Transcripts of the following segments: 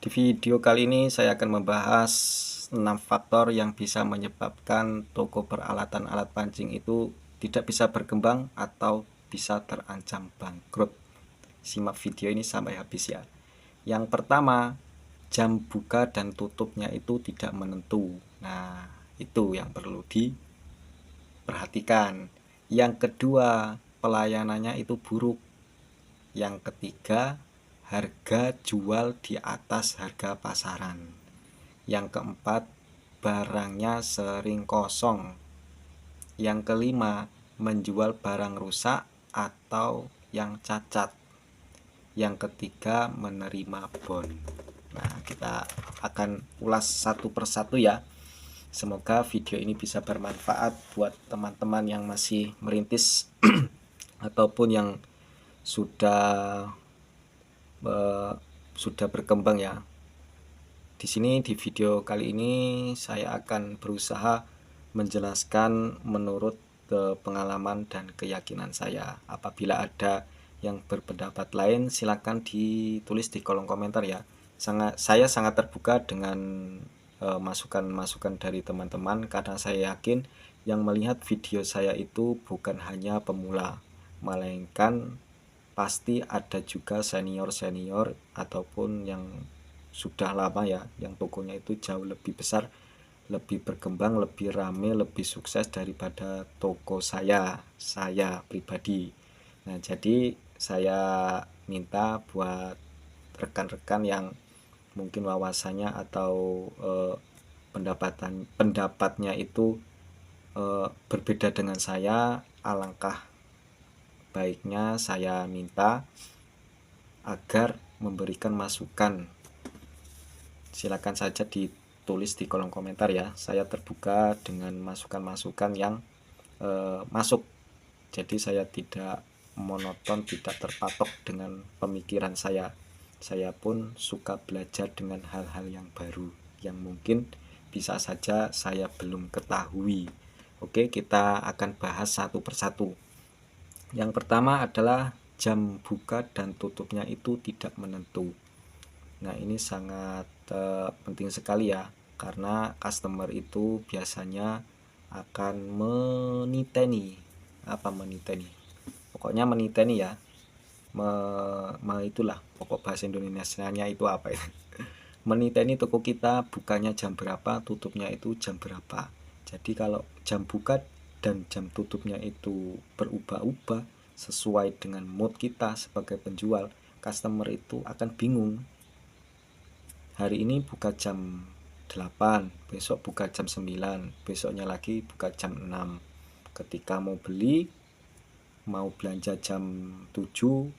Di video kali ini saya akan membahas 6 faktor yang bisa menyebabkan toko peralatan alat pancing itu tidak bisa berkembang atau bisa terancam bangkrut. Simak video ini sampai habis ya. Yang pertama, jam buka dan tutupnya itu tidak menentu. Nah, itu yang perlu diperhatikan. Yang kedua, pelayanannya itu buruk. Yang ketiga, harga jual di atas harga pasaran. Yang keempat, barangnya sering kosong. Yang kelima, menjual barang rusak atau yang cacat. Yang ketiga, menerima bon. Nah, kita akan ulas satu persatu ya. Semoga video ini bisa bermanfaat buat teman-teman yang masih merintis ataupun yang sudah berkembang ya. Di sini di video kali ini saya akan berusaha menjelaskan menurut pengalaman dan keyakinan saya. Apabila ada yang berpendapat lain silakan ditulis di kolom komentar ya. Saya sangat terbuka dengan masukan-masukan dari teman-teman karena saya yakin yang melihat video saya itu bukan hanya pemula, melainkan pasti ada juga senior-senior ataupun yang sudah lama ya, yang tokonya itu jauh lebih besar, lebih berkembang, lebih rame, lebih sukses daripada toko saya pribadi. Nah, jadi saya minta buat rekan-rekan yang mungkin wawasannya atau pendapatnya itu berbeda dengan saya, alangkah baiknya saya minta agar memberikan masukan. Silakan saja ditulis di kolom komentar ya. Saya terbuka dengan masukan-masukan yang masuk. Jadi saya tidak monoton, tidak terpatok dengan pemikiran saya. Saya pun suka belajar dengan hal-hal yang baru yang mungkin bisa saja saya belum ketahui. Oke, kita akan bahas satu persatu. Yang pertama adalah jam buka dan tutupnya itu tidak menentu. Nah, ini sangat penting sekali ya, karena customer itu biasanya akan meniteni. Apa meniteni? Pokoknya meniteni ya. Itulah pokok bahasa Indonesianya itu apa ya? Meniteni toko kita bukanya jam berapa, tutupnya itu jam berapa. Jadi kalau jam buka dan jam tutupnya itu berubah-ubah sesuai dengan mood kita sebagai penjual, customer itu akan bingung. Hari ini buka jam 8, besok buka jam 9, besoknya lagi buka jam 6. Ketika mau beli, mau belanja jam 7,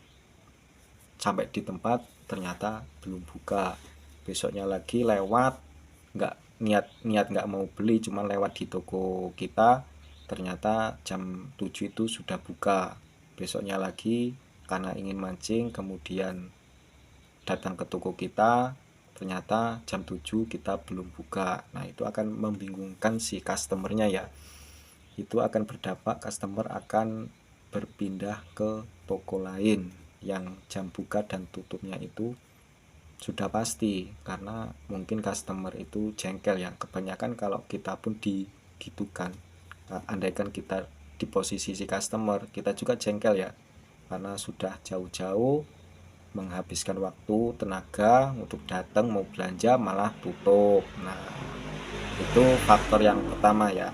sampai di tempat ternyata belum buka. Besoknya lagi lewat, nggak niat nggak mau beli, cuma lewat di toko kita, ternyata jam 7 itu sudah buka. Besoknya lagi karena ingin mancing, kemudian datang ke toko kita, ternyata jam 7 kita belum buka. Nah, itu akan membingungkan si customernya ya. Itu akan berdampak customer akan berpindah ke toko lain yang jam buka dan tutupnya itu sudah pasti, karena mungkin customer itu jengkel ya. Kebanyakan kalau kita pun digitukan, andaikan kita di posisi si customer, kita juga jengkel ya, karena sudah jauh-jauh menghabiskan waktu tenaga untuk datang mau belanja malah tutup. Nah, itu faktor yang pertama ya.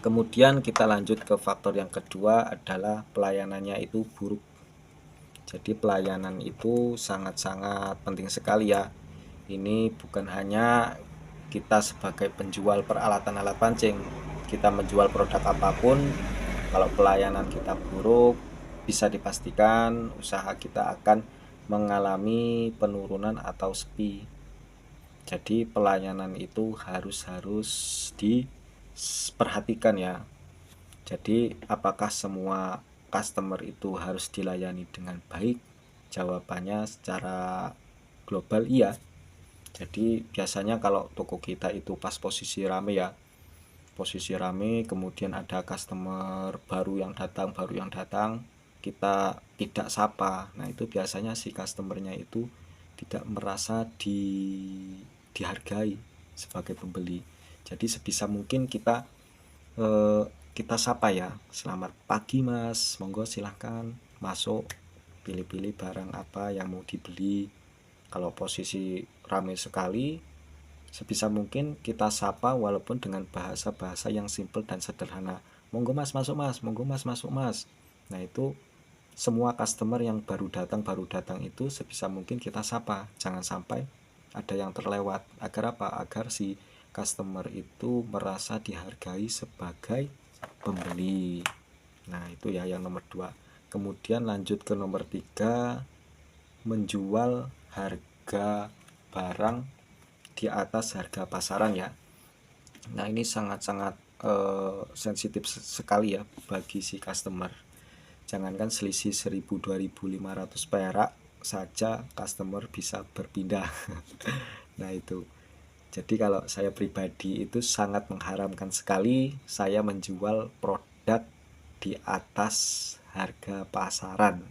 Kemudian kita lanjut ke faktor yang kedua adalah pelayanannya itu buruk. Jadi pelayanan itu sangat-sangat penting sekali ya. Ini bukan hanya kita sebagai penjual peralatan alat pancing, kita menjual produk apapun, kalau pelayanan kita buruk, bisa dipastikan usaha kita akan mengalami penurunan atau sepi. Jadi pelayanan itu harus diperhatikan ya. Jadi apakah semua customer itu harus dilayani dengan baik? Jawabannya secara global iya. Jadi biasanya kalau toko kita itu pas posisi rame ya, posisi rame, kemudian ada customer baru yang datang, kita tidak sapa. Nah, itu biasanya si customernya itu tidak merasa dihargai sebagai pembeli. Jadi sebisa mungkin kita sapa ya, selamat pagi mas, monggo silahkan masuk, pilih-pilih barang apa yang mau dibeli. Kalau posisi ramai sekali, sebisa mungkin kita sapa walaupun dengan bahasa-bahasa yang simple dan sederhana. Monggo mas masuk mas, monggo mas masuk mas. Nah itu semua customer yang baru datang itu sebisa mungkin kita sapa, jangan sampai ada yang terlewat. Agar apa? Agar si customer itu merasa dihargai sebagai pembeli. Nah itu ya yang nomor 2. Kemudian lanjut ke nomor 3, menjual harga barang di atas harga pasaran ya. Nah ini sangat-sangat sensitif sekali ya bagi si customer. Jangankan selisih 1.000-2.500 perak saja customer bisa berpindah. Nah itu. Jadi kalau saya pribadi itu sangat mengharamkan sekali saya menjual produk di atas harga pasaran.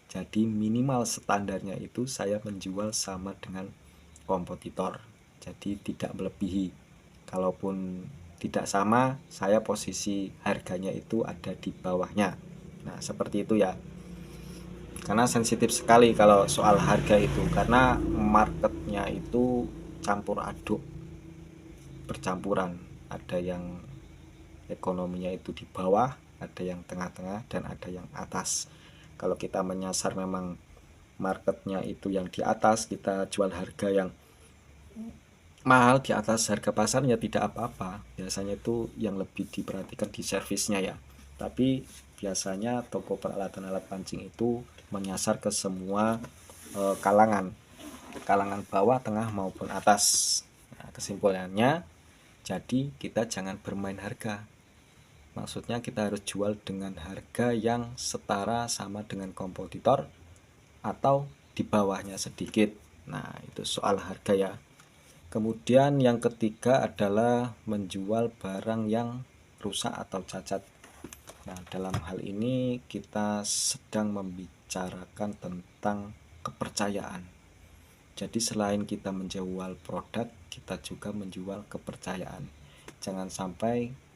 Jadi minimal standarnya itu saya menjual sama dengan kompetitor. Jadi tidak melebihi. Kalaupun tidak sama, saya posisi harganya itu ada di bawahnya. Nah seperti itu ya. Karena sensitif sekali kalau soal harga itu, karena marketnya itu campur aduk, bercampuran. Ada yang ekonominya itu di bawah, ada yang tengah-tengah, dan ada yang atas. Kalau kita menyasar memang marketnya itu yang di atas, kita jual harga yang mahal di atas harga pasarnya tidak apa-apa. Biasanya itu yang lebih diperhatikan di servisnya ya. Tapi biasanya toko peralatan alat pancing itu menyasar ke semua kalangan bawah, tengah maupun atas. Nah, kesimpulannya, jadi kita jangan bermain harga. Maksudnya kita harus jual dengan harga yang setara sama dengan kompetitor atau di bawahnya sedikit. Nah itu soal harga ya. Kemudian yang ketiga adalah menjual barang yang rusak atau cacat. Nah dalam hal ini kita sedang membicarakan tentang kepercayaan. Jadi selain kita menjual produk, kita juga menjual kepercayaan. Jangan sampai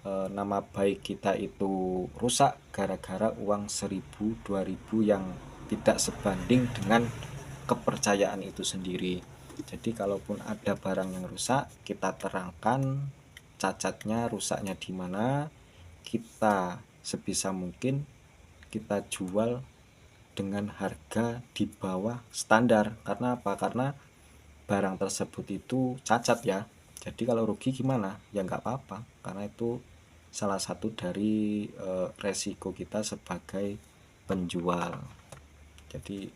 nama baik kita itu rusak gara-gara uang 1.000-2.000 yang tidak sebanding dengan kepercayaan itu sendiri. Jadi kalaupun ada barang yang rusak, kita terangkan cacatnya, rusaknya di mana, kita sebisa mungkin kita jual dengan harga di bawah standar. Karena apa? Karena barang tersebut itu cacat ya. Jadi kalau rugi gimana? Ya nggak apa-apa, karena itu salah satu dari resiko kita sebagai penjual. Jadi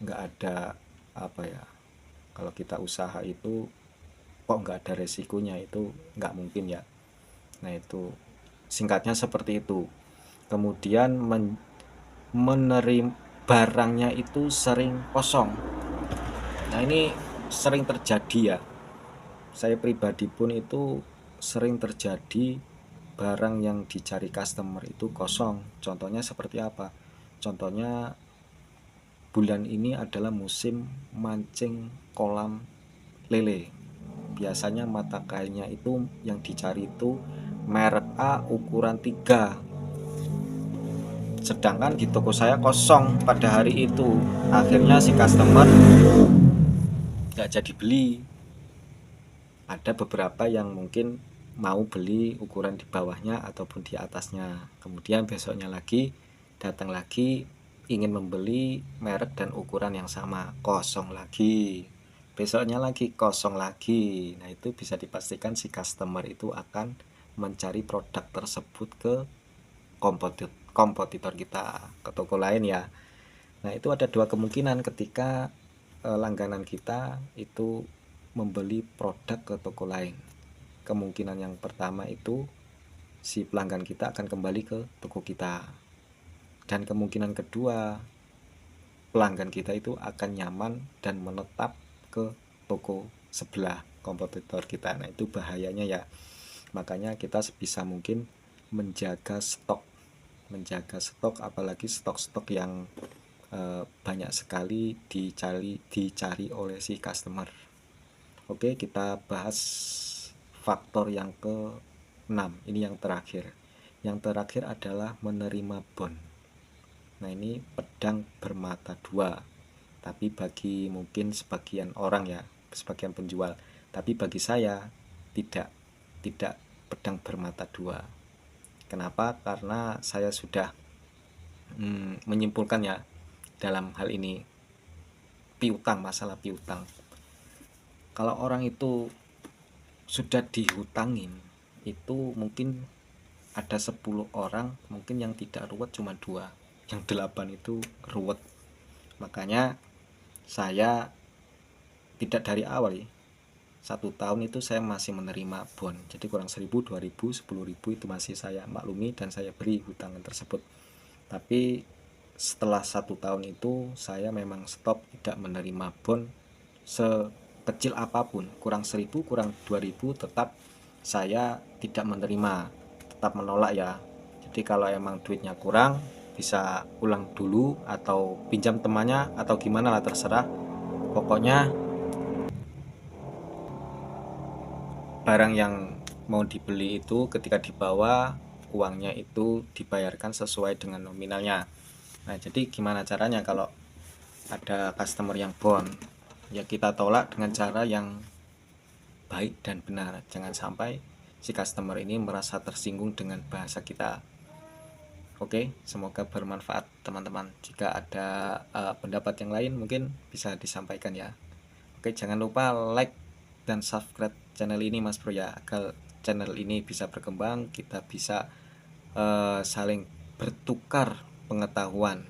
nggak ada apa ya, kalau kita usaha itu kok nggak ada resikonya, itu nggak mungkin ya. Nah itu singkatnya seperti itu. Kemudian menerima barangnya itu sering kosong. Nah ini sering terjadi ya, saya pribadi pun itu sering terjadi barang yang dicari customer itu kosong. Contohnya seperti apa? Contohnya bulan ini adalah musim mancing kolam lele. Biasanya mata kailnya itu yang dicari itu merek A ukuran 3. Sedangkan di toko saya kosong pada hari itu. Akhirnya si customer nggak jadi beli. Ada beberapa yang mungkin mau beli ukuran di bawahnya ataupun di atasnya. Kemudian besoknya lagi datang lagi ingin membeli merek dan ukuran yang sama, kosong lagi. Besoknya lagi kosong lagi. Nah itu bisa dipastikan si customer itu akan mencari produk tersebut ke kompetitor kita, ke toko lain ya. Nah itu ada dua kemungkinan ketika langganan kita itu membeli produk ke toko lain. Kemungkinan yang pertama itu si pelanggan kita akan kembali ke toko kita, dan kemungkinan kedua pelanggan kita itu akan nyaman dan menetap ke toko sebelah kompetitor kita. Nah itu bahayanya ya. Makanya kita sebisa mungkin menjaga stok, apalagi stok-stok yang banyak sekali dicari oleh si customer. Oke, kita bahas faktor yang ke-6. Ini yang terakhir. Yang terakhir adalah menerima bond. Nah, ini pedang bermata dua. Tapi bagi mungkin sebagian orang ya, sebagian penjual. Tapi bagi saya tidak pedang bermata dua. Kenapa? Karena saya sudah menyimpulkan ya dalam hal ini piutang, masalah piutang. Kalau orang itu sudah dihutangin, itu mungkin ada 10 orang, mungkin yang tidak ruwet cuma 2, yang 8 itu ruwet. Makanya saya tidak dari awal ya, 1 tahun itu saya masih menerima bond, jadi kurang 1.000, 2.000, 10.000 itu masih saya maklumi dan saya beri hutangan tersebut. Tapi setelah 1 tahun itu saya memang stop, tidak menerima bond sekecil apapun, kurang 1.000, kurang 2.000, tetap saya tidak menerima, tetap menolak ya. Jadi kalau emang duitnya kurang, bisa ulang dulu atau pinjam temannya atau gimana lah, terserah. Pokoknya barang yang mau dibeli itu ketika dibawa, uangnya itu dibayarkan sesuai dengan nominalnya. Nah, jadi gimana caranya kalau ada customer yang bond? Ya kita tolak dengan cara yang baik dan benar. Jangan sampai si customer ini merasa tersinggung dengan bahasa kita. Oke, semoga bermanfaat teman-teman. Jika ada pendapat yang lain mungkin bisa disampaikan ya. Oke, jangan lupa like dan subscribe channel ini Mas Bro ya, agar channel ini bisa berkembang, kita bisa saling bertukar pengetahuan